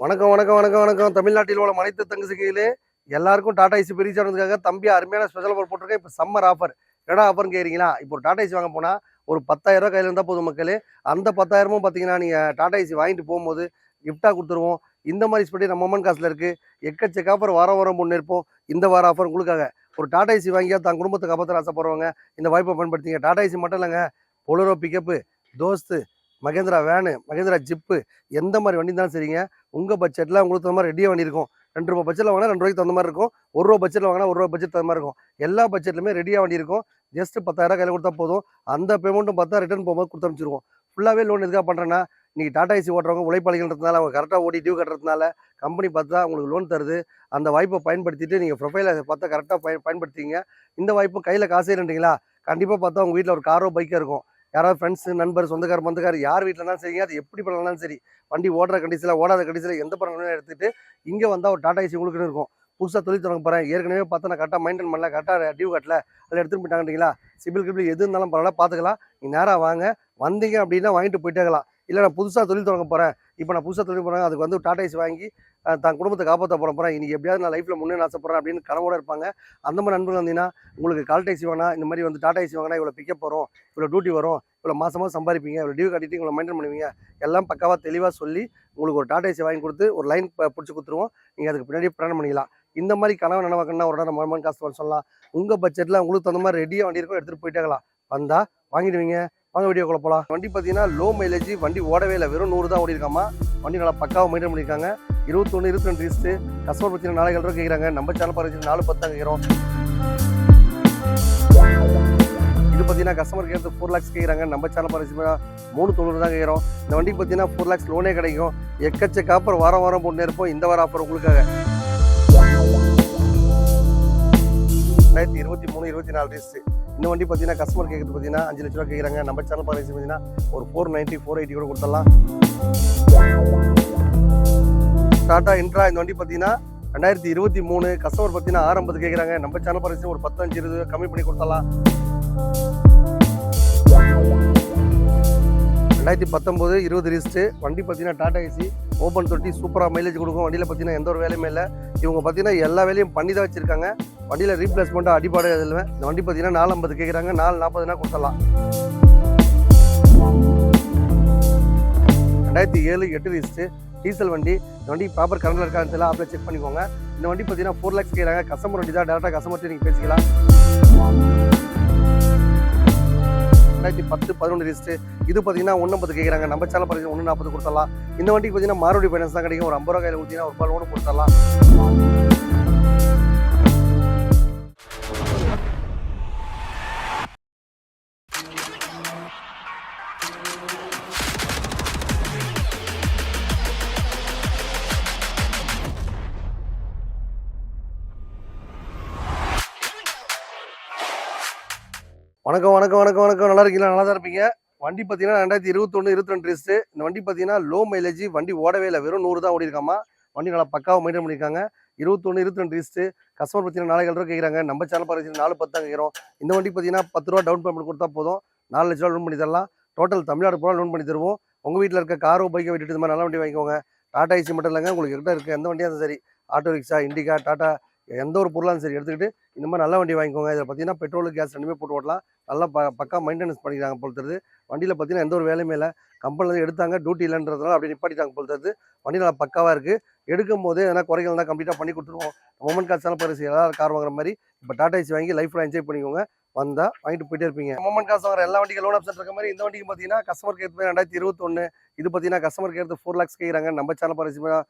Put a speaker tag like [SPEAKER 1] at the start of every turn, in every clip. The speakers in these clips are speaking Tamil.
[SPEAKER 1] வணக்கம் வணக்கம் வணக்கம் வணக்கம். தமிழ்நாட்டில் உள்ள அனைத்து தங்கச்சிகளே எல்லாருக்கும் டாடா ஏசி பெரிய சேனலுக்காக தம்பி அருமையான ஸ்பெஷல் ஆஃபர் போட்டிருக்கேன். இப்போ சம்மர் ஆஃபர். என்னடா ஆஃபர்னு கேட்குறீங்களா? இப்போ ஒரு டாடா ஏசி வாங்க போனால் ஒரு 10,000 கையில் இருந்தால் போதும் மக்களே. அந்த 10,000மும் பார்த்தீங்கன்னா நீங்கள் டாடா ஏசி வாங்கிட்டு போகும்போது கிஃப்டாக கொடுத்துருவோம். இந்த மாதிரி ஸ்பெட்டி நம்ம அம்மன் காசில் இருக்குது. எக்கச்சக்க ஆஃபர் வாரம் வாரம் முன்னேற்போம். இந்த வார ஆஃபர் உங்களுக்காக. ஒரு டாடா ஏசி வாங்கியா தன் குடும்பத்தை காப்பாற்ற ஆசைப்படுறவங்க இந்த வாய்ப்பை பயன்படுத்திங்க. டாடா ஏசி மட்டும் இல்லைங்க, Bolero pickup, Dost, Mahindra van, Mahindra jeep, எந்த மாதிரி வண்டி இருந்தாலும் சரிங்க. உங்கள் பட்ஜெட்டில் உங்களுக்கு தகுந்த மாதிரி ரெடியாக வண்டி இருக்கும். ₹2 பட்ஜெட்டில் வாங்கினா ₹2 தகுந்த மாதிரி இருக்கும். ₹1 பட்ஜெட்டில் வாங்கினா ₹1 பட்ஜெட் தகுந்த மாதிரி இருக்கும். எல்லா பட்ஜெட்லையுமே ரெடியாக வண்டி இருக்கும். ஜஸ்ட் 10,000 கையில் கொடுத்தா போதும். அந்த பேமெண்ட்டும் பார்த்தா ரிட்டர்ன் போகும்போது கொடுத்து அனுப்பிச்சிருவோம். ஃபுல்லாகவே லோன் எதுக்காக பண்ணுறேன்னா, நீங்கள் டாடா ஏசி ஓட்டுறவங்க உழைப்பாளிகள்ன்றதுனால அவங்க கரெக்டாக ஓடி டியூ கட்டுறதுனால கம்பெனி பார்த்தா உங்களுக்கு லோன் தருது. அந்த வாய்ப்பை பயன்படுத்திட்டு நீங்கள் ப்ரொஃபைலை பார்த்தா கரெக்டாக பயன்படுத்திங்க. இந்த வாய்ப்பு கையில் காசே இல்லைன்றீங்களா? கண்டிப்பாக பார்த்தா உங்கள் வீட்டில் ஒரு காரோ பைக்கோ இருக்கும். யாராவது ஃப்ரெண்ட்ஸு, நண்பர், சொந்தக்கார், பந்தக்கார் யார் வீட்டில் இருந்தாலும் சரிங்க, அது எப்படி பண்ணலாம் சரி, வண்டி ஓடுற கண்டிஷனில் ஓடாத கண்டிஷனில் எந்த பண்ணணும் எடுத்துகிட்டு இங்கே வந்தால் ஒரு டாடா ஏசி உங்களுக்குன்னு இருக்கும். புதுசாக தொழில் தொடங்க போகிறேன், ஏற்கனவே பார்த்தா நான் கரெக்டாக மெயின்டைன் பண்ணல, கரெக்டாக டியூ கட்டல, அதில் எடுத்துகிட்டு போயிட்டாங்கன்றீங்களா? சிபில் கிபில் எது இருந்தாலும் பரவாயில்ல, பார்த்துக்கலாம். நீங்கள் நேராக வாங்க. வந்தீங்க அப்படின்னா வாங்கிட்டு போயிட்டேக்கலாம். இல்லை நான் புதுசாக தொழில் தொடங்க போகிறேன், இப்போ நான் புதுசாக தொழில் போகிறேன், அதுக்கு வந்து டாடா ஏசி வாங்கி தன் குடும்பத்தை காப்பாற்ற போகிறேன், இன்றைக்கி எப்படியாவது நான் லைஃப்பில் முன்னே ஆசைப்படுறேன் அப்படின்னு கனவோடு இருப்பாங்க. அந்த மாதிரி நண்பர்கள் வந்தீங்கன்னா உங்களுக்கு கால் டாக்ஸி வாங்கினா இந்த மாதிரி வந்து டாடா ஏசி வாங்கினா இவ்வளோ பிக்கப் வரும், இவ்வளோ டியூட்டி வரும், இவ்வளோ மாதமாக சம்பாதிப்பீங்க, இவ்வளோ டியூ கட்டிட்டு இவ்வளோ மெயின்டைன் பண்ணுவீங்க, எல்லாம் பக்காவாக தெளிவாக சொல்லி உங்களுக்கு ஒரு டாடா ஏசி வாங்கி கொடுத்து ஒரு லைன் பிடிச்சி கொடுத்துருவோம். நீங்கள் அதுக்கு பின்னாடி பிளான் பண்ணிக்கலாம். இந்த மாதிரி கனவு நனவாக்கணும்னா ஒரு நேரம் மர்மன் காசு சொல்லலாம். உங்கள் பட்ஜெட்டில் உங்களுக்கு தகுந்த மாதிரி ரெடியாக வண்டி இருக்கும், எடுத்துகிட்டு போயிட்டாங்களா வந்தால் வாங்கிடுவீங்க. வாங்க வீடியோக்குள்ள போகலாம். வண்டி பார்த்தீங்கன்னா லோ மைலேஜ், வண்டி ஓடவே இல்லை, வெறும் 100 தான் ஓடி இருக்காமா. வண்டி நல்லா பக்காவாக மெயின்டைன் பண்ணியிருக்காங்க. 21, 22 ரிஸ்ட்டு. கஸ்டமர் பற்றின 4 ரூபா கேட்குறாங்க. நம்ம சேனல் பார்த்து 410 கேட்குறோம். இது பார்த்தீங்கன்னா கஸ்டமர் கேட்குறது 4 lakhs கேட்குறாங்க. நம்ம சேனல் பார்த்து 390 தான் கேட்குறோம். இந்த வண்டிக்கு பார்த்தீங்கன்னா 4 lakhs லோனே கிடைக்கும். எக்கச்சக்க ஆஃபர் வாரம் வாரம் போட்டு இருப்போம். இந்த வாரம் ஆஃபர் உங்களுக்காக 2023, 24 ரிஸ்ட்டு. இந்த வண்டி பார்த்தீங்கன்னா கஸ்டமர் கேட்குறது பார்த்தீங்கன்னா 5 லட்ச ரூபா கேட்குறாங்க. நம்ம சேனல் பார்த்து பார்த்தீங்கன்னா ஒரு 490, 480 கூட கொடுத்துடலாம். டாடா இன்ட்ரா இந்த வண்டி பார்த்தீங்கன்னா 2023 கஸ்டமர் பார்த்தீங்கன்னா 650 கேட்குறாங்க. நம்ம சேனல் பார்த்து ஒரு 15, 20 கம்மி பண்ணி கொடுத்துடலாம். 2019, 20 ரிஸ்ட்டு. வண்டி பார்த்தீங்கன்னா டாடா ஏசி ஓப்பன் தொட்டி, சூப்பராக மைலேஜ் கொடுக்கும். வண்டியில் பார்த்தீங்கன்னா எந்த ஒரு வேலையுமே இல்லை. இவங்க பார்த்தீங்கன்னா எல்லா வேலையும் பண்ணி தான் வச்சுருக்காங்க. வண்டியில் ரீப்ளேஸ்மெண்ட்டாக அடிப்பாடு இல்லை. இந்த வண்டி பார்த்தீங்கன்னா 450 கேட்குறாங்க. 440 கொடுத்துடலாம். 2007, 8 ரிஸ்ட்டு. டீசல் வண்டி. இந்த வண்டி ப்ராப்பர் கரண்டில் இருக்கான்னு தெரியல, ஆப்பில் செக் பண்ணிக்கோங்க. இந்த வண்டி பார்த்தீங்கன்னா 4 lakhs கேட்குறாங்க. கஸ்டமர் வண்டி தான், டேரெக்டாக கஸ்டமர்கிட்ட நீங்கள் பேசிக்கலாம். 2010, 11 ரிஸ்ட்டு. இது பார்த்தீங்கன்னா 150 கேட்குறாங்க. நம்ம சேனல் பார்த்தீங்கன்னா 140 கொடுத்துடலாம். இந்த வண்டிக்கு பார்த்தீங்கன்னா மாருதி ஃபைனான்ஸ் தான் கிடைக்கும். ஒரு 50 ரூபா கையில் ஊற்றினா ஒரு ரூபாய் லோனு கொடுத்துடலாம். வணக்கம் வணக்கம் வணக்கம் வணக்கம். நல்லா இருக்கீங்களா? நல்லா தான் இருப்பீங்க. வண்டி பார்த்தீங்கன்னா 2021, 22 ரிஸ்ட்டு. இந்த வண்டி பார்த்தீங்கன்னா லோ மைலேஜ், வண்டி ஓடவே இல்லை, வெறும் 100 தான் ஓடி இருக்காமா. வண்டி நல்லா பக்காவாக மெயின்டைன் பண்ணியிருக்காங்க. 21, 22 ரிஸ்ட்டு. கஸ்டமர் பார்த்தீங்கன்னா 4 ரூபா கேட்குறாங்க. நம்ம சேனல் பார்த்து 410 தான் கேட்குறோம். இந்த வண்டி பார்த்தீங்கன்னா 10 ரூபா டவுன் பேமெண்ட் கொடுத்தா போதும், 4 லட்ச ரூபா லோன் பண்ணி தரலாம். டோட்டல் தமிழ்நாடு பூரா லோன் பண்ணி தருவோம். உங்கள் வீட்டில் இருக்க காரோ பைக்கை விட்டுட்டு இந்த மாதிரி நல்ல வண்டி வாங்கிக்கோங்க. டாடா ஏசி மட்டும் இல்லைங்க, உங்களுக்கு கிட்ட இருக்க எந்த வண்டியாக இருந்தாலும் சரி, ஆட்டோ ரிக்ஷா, இண்டிகா, டாடா, எந்த ஒரு பொருளாக சரி எடுத்துக்கிட்டு இந்த மாதிரி நல்ல வண்டி வாங்கிக்கோங்க. இதில் பார்த்தீங்கன்னா பெட்ரோல், கேஸ் ரெண்டுமே போட்டு ஓட்டலாம். நல்லா பக்கா மெயின்டெனன்ஸ் பண்ணிக்கிறாங்க போல் தருது. வண்டியில் பார்த்தீங்கன்னா எந்த ஒரு வேலையுமே இல்லை. கம்பெனிலேருந்து எடுத்தாங்க, டியூட்டி இல்லைன்றதுனால அப்படி நிப்பாட்டிட்டாங்க போல் தருது. வண்டி நல்லா பக்காவாக இருக்குது. எடுக்கும் போது எதனா குறைகள் தான் கம்ப்ளீட்டாக பண்ணி கொடுத்துருவோம். மொமெண்ட் காசாலும் பரிசு எல்லாரும் கார் வாங்குற மாதிரி இப்போ டாடா ஏசி வாங்கி லைஃப்பில் என்ஜாய் பண்ணிக்கோங்க. வந்தால் வாங்கிட்டு போயிட்டே இருப்பீங்க. மொமெண்ட் காசு வாங்குற எல்லா வண்டிக்கும் லோன் ஆப்ஷன் இருக்க மாதிரி இந்த வண்டிக்கு பார்த்தீங்கன்னா கஸ்டமர் கேர் 2021. இது பார்த்தீங்கன்னா கஸ்டமர் கேர் 4 lakhs கேட்குறாங்க. நம்ம சேனல் பரிசு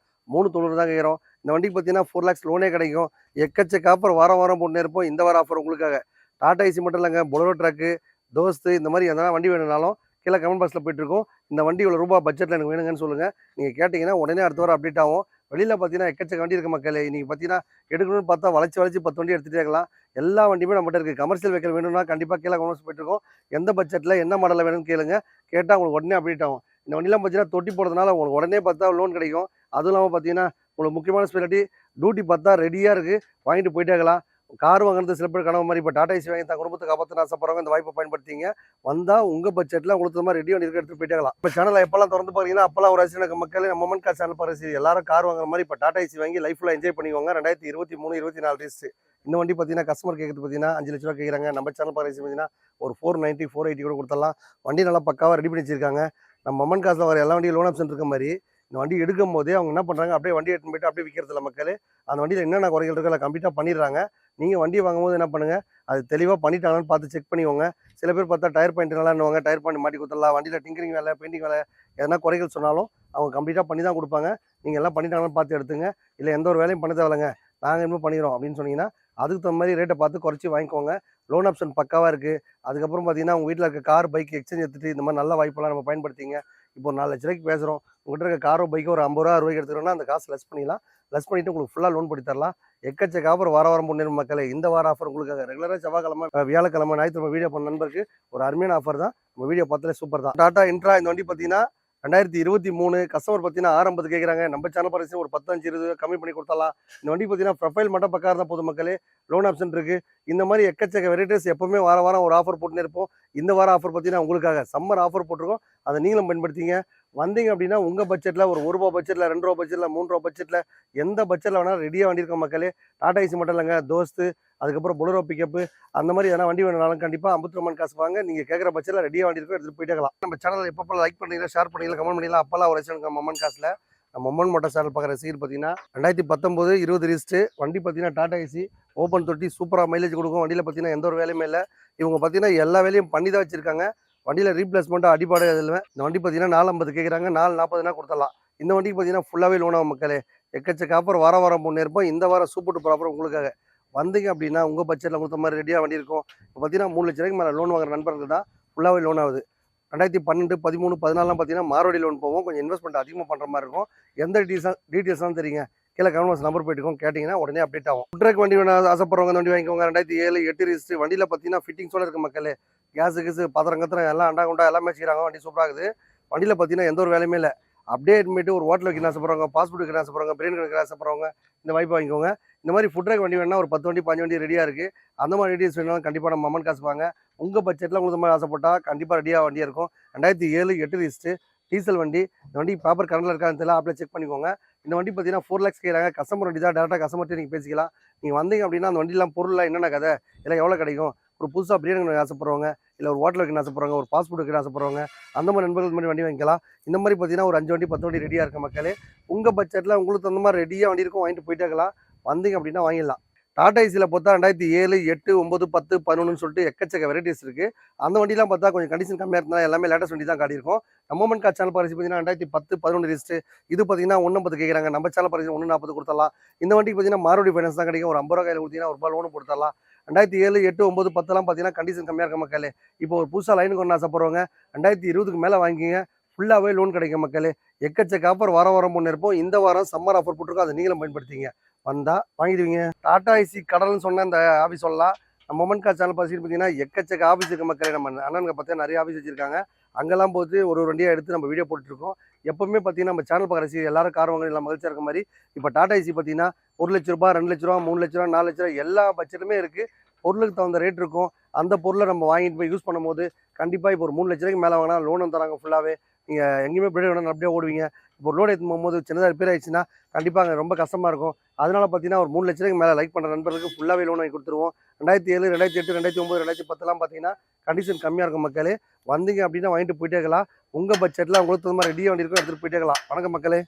[SPEAKER 1] 390 தான் கேட்குறோம். இந்த வண்டிக்கு பார்த்தீங்கன்னா 4 lakhs லோனே கிடைக்கும். எக்கச்சக்க ஆஃபர் வாரம் வாரம் போட்டு இருப்போம். இந்த வாரம் ஆஃபர் உங்களுக்காக. டாடா ஏசி மட்டும் இல்லைங்க, பொலரோ ட்ரக்கு, தோஸ்து, இந்த மாதிரி எதனா வண்டி வேணும்னாலும் கீழே கமெண்ட் பாக்ஸில் போயிட்டுருக்கோம். இந்த வண்டி இவ்வளோ ரூபா பட்ஜெட்டில் எனக்கு வேணுங்கன்னு சொல்லுங்கள். நீங்கள் கேட்டிங்கன்னா உடனே அடுத்த வாரம் அப்டேட் ஆகும். வெளியில் பார்த்தீங்கன்னா எக்கச்சக்க வண்டி இருக்க மக்களே. இன்றைக்கி பார்த்தீங்கன்னா எடுக்கணும்னு பார்த்தா வளைச்சி 10 வண்டி எடுத்துகிட்டே இருக்கலாம். எல்லா வண்டியுமே நம்மகிட்ட இருக்குது. கமர்ஷியல் வெஹிக்கிள் வேணும்னா கண்டிப்பாக கீழே கமெண்ட்ஸ் போயிட்டுருக்கோம். எந்த பட்ஜெட்டில் என்ன மாடலில் வேணும்னு கேளுங்க. கேட்டால் உங்களுக்கு உடனே அப்டேட் ஆகும். இந்த வண்டிலாம் பார்த்தீங்கன்னா தொட்டி போடுறதுனால உங்களுக்கு உடனே பார்த்தா லோன் கிடைக்கும். அதுவும் இல்லாமல் பார்த்தீங்கன்னா உங்களுக்கு முக்கியமான ஸ்பெஷாலிட்டி, டியூட்டி பார்த்தா ரெடியாக இருக்குது, வாங்கிட்டு போயிட்டே இருக்கலாம். கார் வாங்குறது சில பேர் கனவு மாதிரி இப்போ டாடா ஏசி வாங்கி தன் குடும்பத்தை காப்பாற்றின ஆசைப்படுறவங்க இந்த வாய்ப்பை பயன்படுத்திங்க. வந்தால் உங்கள் பட்ஜெட்டில் உங்களுக்கு இந்த மாதிரி ரெடி வண்டி எடுத்துகிட்டு போயிட்டாங்களாம். இப்போ சேனலில் எப்போல்லாம் திறந்து பார்த்தீங்கன்னா அப்போல்லாம் ஒரு ரசிகனுக்கு மக்கள் நம்ம மொமெண்ட் கார் சேனல் பாருங்க எல்லாரும் கார் வாங்குற மாதிரி இப்போ டாடா ஏசி வாங்கி லைஃப்பில் என்ஜாய் பண்ணிக்கோங்க. 2023 24 ரேஸ் இந்த வண்டி பார்த்தீங்கன்னா கஸ்டமர் கேட்குறது பார்த்தீங்கன்னா 5 லட்ச ரூபா கேட்குறாங்க. நம்ம சேனல் பாருங்க பார்த்தீங்கன்னா ஒரு 490 480 கூட கொடுத்துடலாம். வண்டி நல்லா பக்காவாக ரெடி பண்ணி வச்சிருக்காங்க. நம்ம மொமெண்ட் காசில் வர எல்லா வண்டியும் லோன் ஆப்ஷன் இருக்க மாதிரி இந்த வண்டி எடுக்கும் போதே அவங்க என்ன பண்ணுறாங்க, அப்படியே வண்டி எடுத்துன்னு போயிட்டு அப்படியே விற்கிறதுல மக்கள் அந்த வண்டியில் என்னென்ன குறைகள் இருக்கோ அதை கம்ப்ளீட்டாக பண்ணிடுறாங்க. நீங்கள் வண்டி வாங்கும்போது என்ன பண்ணுங்கள், அது தெளிவாக பண்ணிட்டாங்கன்னு பார்த்து செக் பண்ணிக்கோங்க. சில பேர் பார்த்தா டயர் பாயிண்ட் நல்லான்னுவாங்க, டயர் பாயிண்ட் மாட்டி கொடுத்துடலாம். வண்டியில் டிங்கரிங் வேலை பெயிண்டிங் வேலை எதனா குறைகள் சொன்னாலும் அவங்க கம்ப்ளீட்டாக பண்ணி தான் கொடுப்பாங்க. நீங்கள் எல்லாம் பண்ணிட்டாங்கன்னு பார்த்து எடுத்துங்க. இல்லை எந்த ஒரு வேலையும் பண்ண தேவையில்லைங்க, நாங்கள் இன்னும் பண்ணிக்கிறோம் அப்படின்னு சொன்னீங்கன்னா அதுக்கு தகுந்த மாதிரி ரேட்டை பார்த்து குறைச்சி வாங்கிக்கோங்க. லோன் ஆப்ஷன் பக்காவாக இருக்குது. அதுக்கப்புறம் பார்த்தீங்கன்னா உங்கள் வீட்டில் இருக்க கார் பைக் எக்ஸ்சேஞ்ச் எடுத்துகிட்டு இந்த மாதிரி நல்ல வாய்ப்பெல்லாம் நம்ம பயன்படுத்திங்க. இப்போ ஒரு 4 லட்ச ரூபாய்க்கு பேசுகிறோம், உங்கள்கிட்ட இருக்க காரோ பைக்கோ ஒரு 50 ரூபா 60 எடுத்துக்கிறோன்னா அந்த காசு லெஸ் பண்ணிடலாம். லெஸ் பண்ணிவிட்டு உங்களுக்கு ஃபுல்லாக லோன் பண்ணி தரலாம். எக்கச்சக்க ஆஃபர் வாரம் முன்னேறும் மக்களே. இந்த வார ஆஃபர் உங்களுக்காக ரெகுலராக செவ்வாய்க்கிழமை வியாழக்கிழமை ஞாயிற்றுக்கிழமை வீடியோ பண்ண நண்பருக்கு ஒரு அருமையான ஆஃபர் தான். நம்ம வீடியோ பார்த்தாலே சூப்பர் தான். டாடா இன்ட்ரா இந்த வண்டி பார்த்தீங்கன்னா 2023 கஸ்டமர் பார்த்தீங்கன்னா 650 கேட்குறாங்க. நம்ம சேனல் பரிசு ஒரு 10 5 20 கம்மி பண்ணி கொடுத்தலாம். இந்த வண்டி பார்த்தீங்கன்னா ப்ரொஃபைல் மட்டும் பக்கம் தான் போதும் மக்களே. லோன் ஆப்ஷன் இருக்குது. இந்த மாதிரி எக்கச்சக்க வெரைட்டிஸ் எப்பவுமே வாரம் ஒரு ஆஃபர் போட்டுனே இருப்போம். இந்த வாரம் ஆஃபர் பார்த்தீங்கன்னா உங்களுக்காக சம்மர் ஆஃபர் போட்டிருக்கோம். அதை நீங்களும் பயன்படுத்திங்க. வந்தீங்க அப்படின்னா உங்கள் பட்ஜெட்டில் ஒரு ₹1 பட்ஜெட்டில், ₹2 பட்ஜெட்டில், ₹3 பட்ஜெட்டில் எந்த பட்ஜெட்டில் வேணாலும் ரெடியாக வண்டி இருக்கோம் மக்களே. டாடா ஏசி மட்டும் இல்லைங்க, தோஸ்து, அதுக்கப்புறம் பொலரோ பிக்கப்பு அந்த மாதிரி எதனா வண்டி வேணுனாலும் கண்டிப்பாக 52 காசு வாங்க. நீங்கள் கேட்குற பட்ஜெட்டில் ரெடியாக வண்டி இருக்கும், எடுத்துகிட்டு போயிட்டே இருக்கலாம். நம்ம சேனல் எப்போ லைக் பண்ணுறீங்களா, ஷேர் பண்ணுறீங்களா, கமெண்ட் பண்ணிக்கலாம். அப்போல்லாம் ஒரு ரசிகனுக்கு மொமெண்ட் காசில் நம்ம மொமெண்ட் மோட்டார் சேனல் பார்க்குற ரசிகர் பார்த்தீங்கன்னா 2019 20 ரிஸ்ட்டு வண்டி பார்த்தீங்கன்னா டாடா ஏசி ஓப்பன் தொட்டி சூப்பராக மைலேஜ் கொடுக்கும். வண்டியில் பார்த்தீங்கன்னா எந்த ஒரு வேலையுமே இல்லை. இவங்க பார்த்தீங்கன்னா எல்லா வேலையும் பண்ணி தான் வச்சுருக்காங்க. வண்டியில் ரீப்ளேஸ்மெண்ட்டாக அடிப்பாடு இல்லை. இந்த வண்டி பார்த்தீங்கன்னா 450 கேட்குறாங்க, 440 கொடுத்துடலாம். இந்த வண்டிக்கு பார்த்தீங்கன்னா ஃபுல்லாகவே லோன் ஆகும் மக்களே. எக்கச்சக்க ஆஃபர் வாரம் முன்னேற்போம். இந்த வாரம் சூப்பர் டூப்பர் ஆஃபர் உங்களுக்காக. வந்தீங்க அப்படின்னா உங்கள் பட்ஜெட்டில் கொடுத்த மாதிரி ரெடியாக வண்டி இருக்கும். இப்போ பார்த்தீங்கன்னா 3 லட்ச ரூபாய்க்கு மேலே லோன் வாங்குற நண்பர்கள் தான் ஃபுல்லாகவே லோன் ஆகுது. 2012 13 14 பார்த்தீங்கன்னா மாரோடி லோன் போவோம். கொஞ்சம் இன்வெஸ்ட்மெண்ட் அதிகமாக பண்ணுற மாதிரி இருக்கும். எந்த டீட்டெயில்ஸ்லாம் தெரியுங்க, கீழே கவர்மெண்ட் நம்பர் போயிட்டுருக்கோம், கேட்டிங்கன்னா உடனே அப்டேட் ஆகும். ட்ரக் வண்டி வேணும் ஆசைப்படுறவங்க வண்டி வாங்கிக்கோங்க. 2007 8 ரிஸ்ட்டு வண்டியில் பார்த்தீங்கன்னா ஃபிட்டிங்ஸோட இருக்க மக்களே. கேஸு பாத்திரம் கத்திரம் எல்லாம் அண்டா குண்டா எல்லாமே வச்சுக்கிறாங்க. வண்டி சூப்பராகுது. வண்டியில் பார்த்தீங்கன்னா எந்த ஒரு வேலையுமே இல்லை. அப்படியே அட்மிட்டு ஒரு ஹோட்டல் வைக்க ஆசைப்படுறவங்க, பாஸ்போர்ட் வைக்க ஆசைப்படுறவங்க, பிரியாணி வைக்க ஆசைப்படுறவங்க இந்த வாய்ப்பு வாங்கிக்கோங்க. இந்த மாதிரி ஃபுட் ட்ரக் வண்டி வேணுன்னா ஒரு 10 வண்டி 5 வண்டி ரெடியாக இருக்குது. அந்த மாதிரி ரெடியஸ் வேணாலும் கண்டிப்பாக நம்ம மொமெண்ட் காசு வாங்க. உங்கள் பட்ஜெட்டில் உங்களுக்கு மாதிரி ஆசைப்பட்டால் கண்டிப்பாக ரெடியாக வண்டியாக இருக்கும். 2007 8 ரிஸ்ட்டு டீசல் வண்டி. இந்த வண்டி பேப்பர் கரண்டில் இருக்கான்னு தெரியல, ஆப்பில் செக் பண்ணிக்கோங்க. இந்த வண்டி பார்த்தீங்கன்னா 4 lakhs கேட்குறாங்க. கஸ்டமர் வண்டி தான், டேரெக்டாக கஸ்டமர்கிட்ட நீங்கள் பேசிக்கலாம். நீங்கள் வந்தீங்க அப்படின்னா அந்த வண்டிலாம் பொருள்லாம் என்னென்ன கதை இல்லை எவ்வளோ கிடைக்கும், ஒரு புதுசாக பிரியாணி ஆசைப்படுறவங்க, இல்லை ஒரு ஹோட்டல் வைக்க ஆசைப்படுறவங்க, ஒரு பாஸ்போர்ட் வைக்க ஆசைப்படுறவங்க, அந்த மாதிரி நண்பர்கள் மாதிரி வண்டி வாங்கிக்கலாம். இந்த மாதிரி பார்த்தீங்கன்னா ஒரு 5 வண்டி 10 வண்டி ரெடியாக இருக்க மக்களே. உங்கள் பட்ஜெட்டில் உங்களுக்கு அந்த மாதிரி ரெடியாக வண்டி இருக்கும், வாங்கிட்டு போயிட்டே இருக்கலாம். வந்தீங்க அப்படின்னா வாங்கிடலாம். டாடா ஏசியில் பார்த்தா 2007 8 9 10 11 சொல்லிட்டு எக்கச்சக்க வெரைட்டிஸ் இருக்குது. அந்த வண்டிலாம் பார்த்தா கொஞ்சம் கண்டிஷன் கம்மியாக இருந்தால் எல்லாமே லேட்டஸ்ட் வண்டி தான் காட்டியிருக்கும். நம்ம மொமெண்ட் கார் சேனல் பரிசு பார்த்தீங்கன்னா 2010 11 ரிஸ்ட்டு இது பார்த்தீங்கன்னா 150 கேட்குறாங்க. நம்ம சேனல் பரிசு 140 கொடுத்துடலாம். இந்த வண்டிக்கு பார்த்தீங்கன்னா மாரோடி ஃபைனான்ஸ் தான் கிடைக்கும். ஒரு 50 ரூபா கையில் கொடுத்தீங்கன்னா ஒரு ரூபா லோனு கொடுத்துடலாம். 2007 8 9 10 பார்த்தீங்கன்னா கண்டிஷன் கம்மியாக இருக்க மக்களே. இப்போ ஒரு புதுசாக லைனுக்கு ஒன்று ஆசைப்படுறவங்க 2020க்கு மேலே வாங்கிக்கிங்க, ஃபுல்லாகவே லோன் கிடைக்கும் மக்களே. எக்கச்சக்க ஆஃபர் வாரம் முன்னேற்போம். இந்த வாரம் சம்மர் ஆஃபர் போட்டிருக்கோம், அதை நீங்களும் பயன்படுத்திங்க. வந்தால் வாங்கிடுவீங்க. டாடா ஏசி கடல்னு சொன்ன இந்த ஆஃபீஸ் சொல்லலாம். நம்ம மொமெண்ட் கார் சேனல் பார்த்துட்டு பார்த்தீங்கன்னா எக்கச்சக்க ஆஃபீஸ் இருக்க மக்களே. நம்ம அண்ணனுங்க பார்த்தீங்கன்னா நிறைய ஆஃபீஸ் வச்சிருக்காங்க. அங்கெல்லாம் போட்டு ஒரு வண்டியாக எடுத்து நம்ம வீடியோ போட்டுருக்கோம். எப்பவுமே பார்த்தீங்கன்னா நம்ம சேனல் பார்க்குற எல்லாரும் கார் வாங்க எல்லாம் மகிழ்ச்சியாக இருக்க மாதிரி இப்போ டாடா ஏசி பார்த்தீங்கன்னா 1 லட்ச ரூபா 2 லட்ச ரூபா 3 லட்ச ரூபா 4 லட்ச ரூபா எல்லா பட்ஜெட்டுமே இருக்குது. பொருளுக்கு தகுந்த ரேட் இருக்கும். அந்த பொருளை நம்ம வாங்கிட்டு போய் யூஸ் பண்ணும்போது கண்டிப்பாக இப்போ ஒரு 3 லட்ச ரூபாய்க்கு மேலே வாங்கினா லோனும் தராங்க ஃபுல்லாகவே. நீங்கள் எங்கேயுமே பின்னாடி வேணும் அப்படியே ஓடுவீங்க. இப்போ ஒரு லோடு எடுத்து போகும்போது சின்னதாக ரிப்பேர் ஆயிடுச்சுன்னா கண்டிப்பாக அங்கே ரொம்ப கஷ்டமாக இருக்கும். அதனால் பார்த்தீங்கன்னா ஒரு 3 லட்ச ரூபாய்க்கு மேலே லைக் பண்ணுற நண்பர்களுக்கு ஃபுல்லாகவே லோன் வாங்கி கொடுத்துருவோம். 2007 2008 2009 2010 பார்த்தீங்கன்னா கண்டிஷன் கம்மியாக இருக்கும் மக்களே. வந்தீங்க அப்படின்னா வாங்கிட்டு போயிட்டே இருக்கலாம். உங்கள் பட்ஜெட்டில் உங்களுக்கு தகுந்த மாதிரி ரெடியாக வண்டி இருக்கும், எடுத்துகிட்டு போயிட்டே இருக்கலாம். வணக்கம் மக்களே.